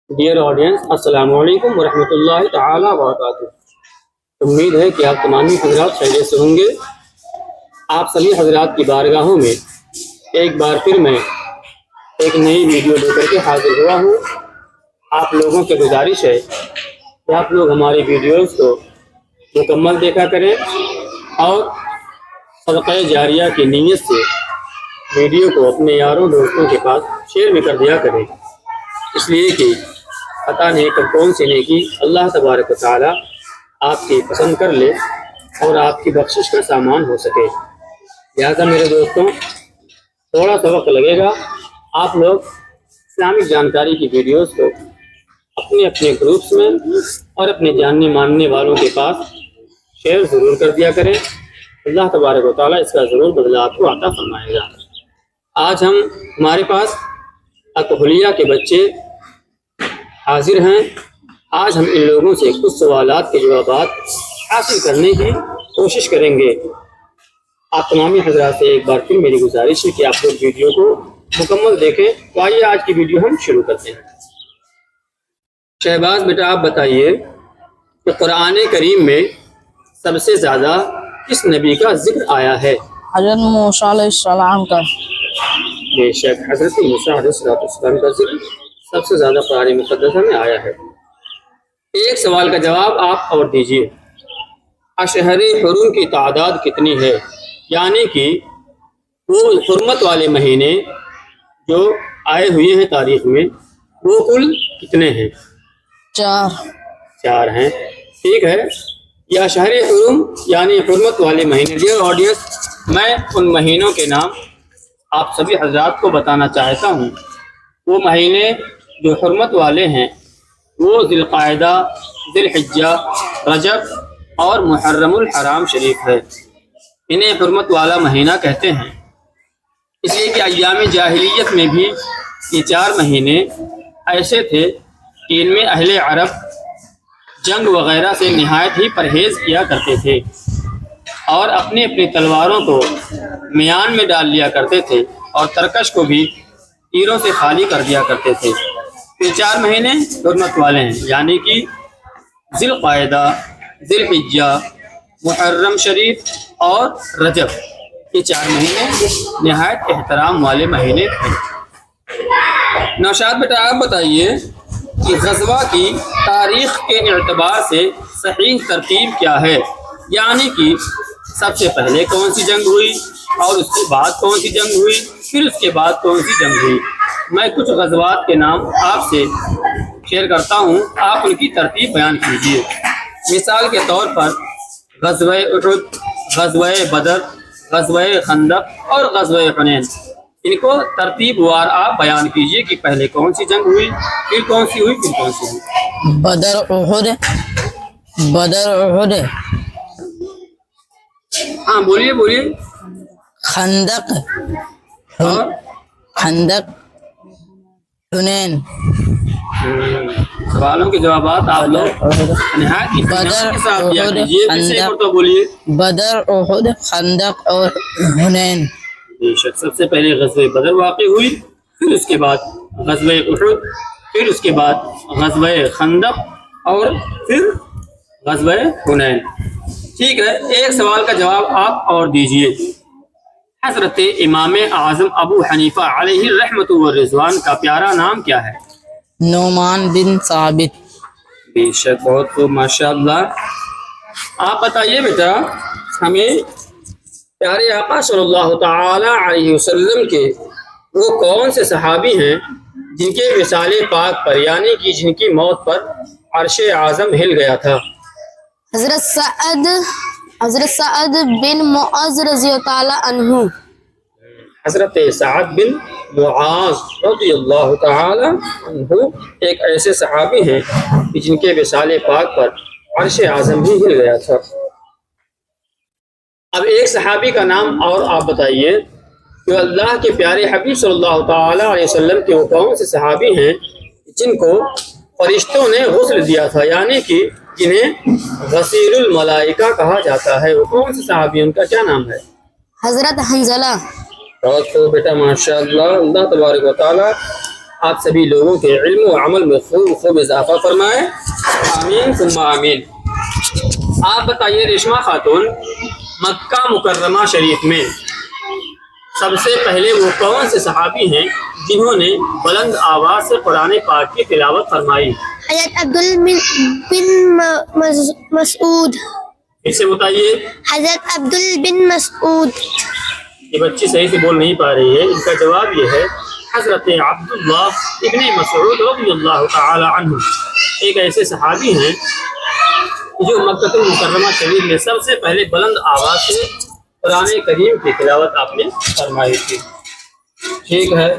Dear audience, السلام علیکم ورحمۃ اللہ تعالی وبرکاتہ۔ امید ہے کہ آپ تمام حضرات خیریت سے ہوں گے۔ آپ سبھی حضرات کی بارگاہوں میں ایک بار پھر میں ایک نئی ویڈیو لے کر کے حاضر ہوا ہوں۔ آپ لوگوں کی گزارش ہے کہ آپ لوگ ہماری ویڈیوز کو مکمل دیکھا کریں اور صدقہ جاریہ کی نیت سے ویڈیو کو اپنے یاروں دوستوں کے پاس شیئر بھی کر دیا کریں، اس لیے کہ پتہ نہیں کہ کون سی نیکی اللہ تبارک و تعالیٰ آپ کی پسند کر لے اور آپ کی بخشش کا سامان ہو سکے۔ لہٰذا میرے دوستوں، تھوڑا سا وقت لگے گا، آپ لوگ اسلامک جانکاری کی ویڈیوز کو اپنے اپنے گروپس میں اور اپنے جاننے ماننے والوں کے پاس شیئر ضرور کر دیا کریں۔ اللہ تبارک و تعالیٰ اس کا ضرور بدلہ آپ کو عطا فرمائے گا۔ آج ہمارے پاس اکحلیہ کے بچے حاضر ہیں۔ آج ہم ان لوگوں سے کچھ سوالات کے جوابات حاصل کرنے کی کوشش کریں گے۔ آپ تمامی حضرات سے ایک بار پھر میری گزارش ہے کہ آپ لوگ ویڈیو کو مکمل دیکھیں۔ تو آئیے آج کی ویڈیو ہم شروع کرتے ہیں۔ شہباز بیٹا، آپ بتائیے کہ قرآن کریم میں سب سے زیادہ کس نبی کا ذکر آیا ہے؟ حضرت موسیٰ علیہ السلام کا۔ بے شک حضرت موسیٰ علیہ السلام کا ذکر سب سے زیادہ قرآن مقدسہ میں آیا ہے۔ ایک سوال کا جواب آپ اور دیجیے، اشہر حرم کی تعداد کتنی ہے؟ یعنی کہ وہ حرمت والے مہینے جو آئے ہوئے ہیں تاریخ میں، وہ کل کتنے ہیں؟ 4 ہیں۔ ٹھیک ہے، یہ اشہر حرم یعنی حرمت والے مہینے۔ ڈیئر آڈینس، میں ان مہینوں کے نام آپ سبھی حضرات کو بتانا چاہتا ہوں۔ وہ مہینے جو حرمت والے ہیں وہ ذی القعدہ، ذی الحجہ، رجب اور محرم الحرام شریف ہے۔ انہیں حرمت والا مہینہ کہتے ہیں، اس لیے کہ ایام جاہلیت میں بھی یہ 4 مہینے ایسے تھے کہ ان میں اہل عرب جنگ وغیرہ سے نہایت ہی پرہیز کیا کرتے تھے اور اپنی اپنی تلواروں کو میان میں ڈال لیا کرتے تھے اور ترکش کو بھی تیروں سے خالی کر دیا کرتے تھے۔ یہ 4 مہینے حرمت والے ہیں، یعنی کہ ذی القعدہ، ذی الحجہ، محرم شریف اور رجب۔ یہ 4 مہینے نہایت احترام والے مہینے تھے۔ نوشاد بیٹا، آپ بتائیے کہ غزوہ کی تاریخ کے اعتبار سے صحیح ترتیب کیا ہے؟ یعنی کہ سب سے پہلے کون سی جنگ ہوئی اور اس کے بعد کون سی جنگ ہوئی، پھر اس کے بعد کون سی جنگ ہوئی۔ میں کچھ غزوات کے نام آپ سے شیئر کرتا ہوں، آپ ان کی ترتیب بیان کیجیے۔ مثال کے طور پر غزوہ احد، غزوہ بدر، غزوہ خندق اور غزوہ حنین، ان کو ترتیب وار آپ بیان کیجیے کہ پہلے کون سی جنگ ہوئی، پھر کون سی ہوئی، پھر کون سی ہوئی۔ بدر احد، ہاں بولیے۔ خندق، اور حنین۔ سوالوں کے جوابات آپ لوگ نہایت اطمینان کے ساتھ دیا کیجیے۔ پھر سے ایک مرتبہ بولیے۔ بدر، احد، خندق اور حنین۔ بے شک، سب سے پہلے غزوہ بدر واقع ہوئی، پھر اس کے بعد غزوہ احد، پھر اس کے بعد غزوہ خندق اور پھر غزوہ حنین۔ ٹھیک ہے، ایک سوال کا جواب آپ اور دیجیے۔ حضرت امام اعظم ابو حنیفہ علیہ الرحمۃ والرضوان کا پیارا نام کیا ہے؟ نعمان بن ثابت۔ بے شک، بہت خوب، ماشاء اللہ۔ آپ بتائیے بیٹا ہمیں، پیارے آقا صلی اللہ تعالی علیہ وسلم کے وہ کون سے صحابی ہیں جن کے وصال پاک پر، یعنی کہ جن کی موت پر عرش اعظم ہل گیا تھا؟ حضرت سعد بن معاذ رضی اللہ عنہ۔ حضرت سعد بن معاذ رضی اللہ تعالی عنہ ایک ایسے صحابی ہیں کہ جن کے وصال پاک پر عرش اعظم بھی ہل گیا تھا۔ اب ایک صحابی کا نام اور آپ بتائیے کہ اللہ کے پیارے حبیب صلی اللہ تعالی علیہ وسلم کے وہ کون سے صحابی ہیں جن کو فرشتوں نے غسل دیا تھا، یعنی کہ جنہیں غسیل الملائکہ کہا جاتا ہے؟ وہ کون سے صحابی ہیں، ان کا کیا نام ہے؟ حضرت حنزلہ۔ بہت خوب بیٹا، ماشاء اللہ۔ اللہ تبارک و تعالیٰ آپ سبھی لوگوں کے علم و عمل میں خوب خوب اضافہ فرمائے، آمین ثم آمین۔ آپ بتائیے ریشمہ خاتون، مکہ مکرمہ شریف میں سب سے پہلے وہ کون سے صحابی ہیں جنہوں نے بلند آواز سے قرآن پاک کی تلاوت فرمائی؟ حضرت بن مسعود۔ پھر سے بتائیے۔ حضرت بن مسعود۔ یہ بچی صحیح سے بول نہیں پا رہی ہے، ان کا جواب یہ ہے حضرت عبداللہ ابن مسعود رضی اللہ تعالی عنہ، ایک ایسے صحابی ہیں جو مکہ المکرمہ شریف میں سب سے پہلے بلند آواز سے قرآن کریم کی تلاوت آپ نے فرمائی تھی۔ ٹھیک ہے،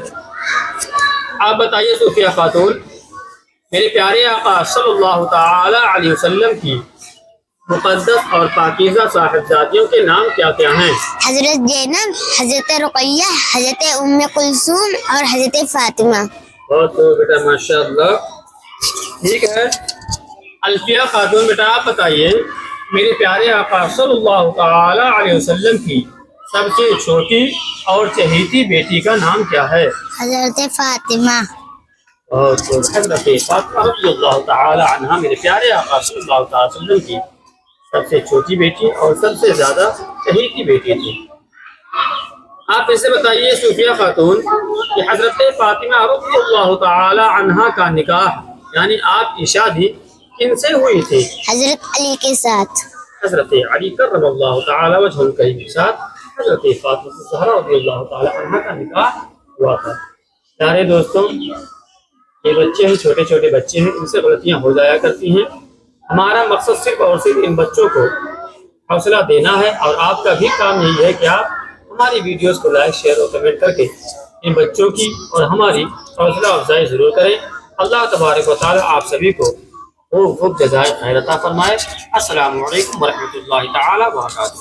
آپ بتائیے صوفیہ خاتون، میرے پیارے آقا صلی اللہ تعالی علیہ وسلم کی مقدس اور پاکیزہ صاحبزادیوں کے نام کیا کیا ہیں؟ حضرت زینب، حضرت رقیہ، حضرت ام کلثوم اور حضرت فاطمہ۔ بہت خوب بیٹا، ماشاء اللہ۔ ٹھیک ہے، الفیہ خاتون بیٹا آپ بتائیے میرے پیارے آقا صلی اللہ تعالی علیہ وسلم کی سب سے چھوٹی اور چہیتی بیٹی کا نام کیا ہے؟ حضرت فاطمہ۔ بہت خوب، حضرت فاطمہ رضی اللہ تعالی عنہا میرے پیارے آقا صلی اللہ تعالی وسلم کی سب سے چھوٹی بیٹی اور سب سے زیادہ چہیتی بیٹی تھی۔ آپ اسے بتائیے صوفیہ خاتون کہ حضرت فاطمہ رضی اللہ تعالی عنہا کا نکاح یعنی آپ کی شادی کن سے ہوئی تھی؟ حضرت علی کے ساتھ۔ حضرت علی کرم اللہ تعالی وجہ الکریم کے ساتھ حضرت فاطمہ الزہرا رضی اللہ تعالی عنہا کا نکاح ہوا تھا۔ پیارے دوستوں، یہ بچے ہیں، چھوٹے چھوٹے بچے ہیں، ان سے غلطیاں ہو جایا کرتی ہیں۔ ہمارا مقصد صرف اور صرف ان بچوں کو حوصلہ دینا ہے، اور آپ کا بھی کام یہی ہے کہ آپ ہماری ویڈیوز کو لائک، شیئر اور کمنٹ کر کے ان بچوں کی اور ہماری حوصلہ افزائی ضرور کریں۔ اللہ تبارک و تعالی آپ سبھی کو خوب خوب جزائے خیر عطا فرمائے۔ السلام علیکم ورحمۃ اللہ تعالی وبرکاتہ۔